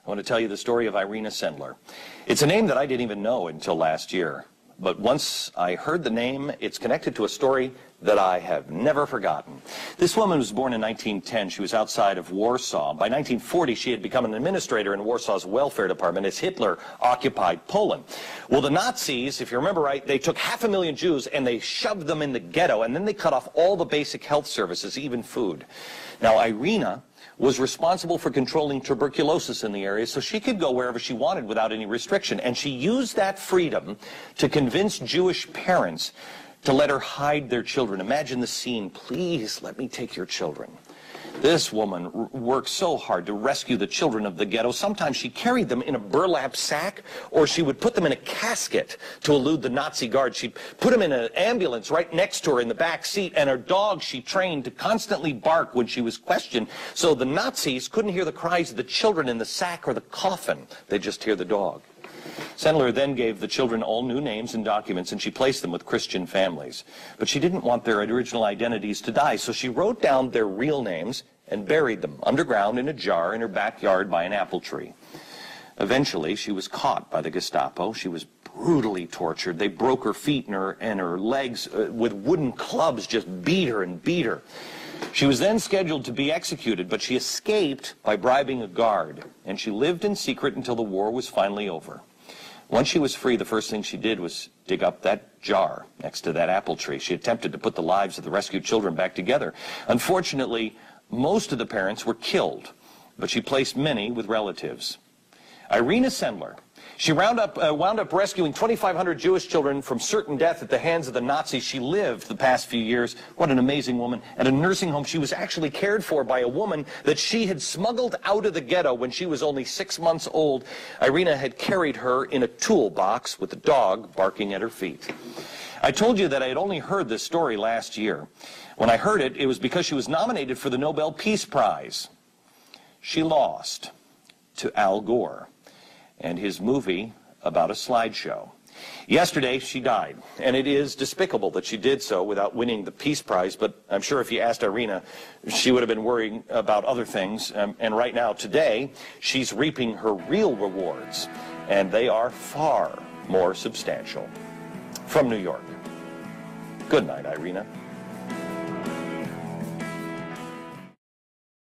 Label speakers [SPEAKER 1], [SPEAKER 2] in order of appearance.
[SPEAKER 1] I want to tell you the story of Irina Sendler. It's a name that I didn't even know until last year. But once I heard the name, it's connected to a story that I have never forgotten. This woman was born in 1910. She was outside of Warsaw. By 1940, she had become an administrator in Warsaw's welfare department as Hitler occupied Poland. Well, the Nazis, if you remember right, they took 500,000 Jews and they shoved them in the ghetto, and then they cut off all the basic health services, even food. Now, Irina was responsible for controlling tuberculosis in the area, so she could go wherever she wanted without any restriction. And she used that freedom to convince Jewish parents to let her hide their children. Imagine the scene. Please let me take your children. This woman worked so hard to rescue the children of the ghetto. Sometimes she carried them in a burlap sack, or she would put them in a casket to elude the Nazi guards. She'd put them in an ambulance right next to her in the back seat, and her dog she trained to constantly bark when she was questioned, so the Nazis couldn't hear the cries of the children in the sack or the coffin. They'd just hear the dog. Sendler then gave the children all new names and documents, and she placed them with Christian families. But she didn't want their original identities to die, so she wrote down their real names and buried them underground in a jar in her backyard by an apple tree. Eventually, she was caught by the Gestapo. She was brutally tortured. They broke her feet and her legs with wooden clubs, just beat her and beat her. She was then scheduled to be executed, but she escaped by bribing a guard, and she lived in secret until the war was finally over. Once she was free, the first thing she did was dig up that jar next to that apple tree. She attempted to put the lives of the rescued children back together. Unfortunately, most of the parents were killed, but she placed many with relatives. Irina Sendler, she wound up rescuing 2,500 Jewish children from certain death at the hands of the Nazis. She lived the past few years, what an amazing woman, at a nursing home. She was actually cared for by a woman that she had smuggled out of the ghetto when she was only 6 months old. Irina had carried her in a toolbox with a dog barking at her feet. I told you that I had only heard this story last year. When I heard it, it was because she was nominated for the Nobel Peace Prize. She lost to Al Gore and his movie about a slideshow. Yesterday, she died, and it is despicable that she did so without winning the Peace Prize, but I'm sure if you asked Irina, she would have been worrying about other things, and right now, today, she's reaping her real rewards, and they are far more substantial. From New York, good night, Irina.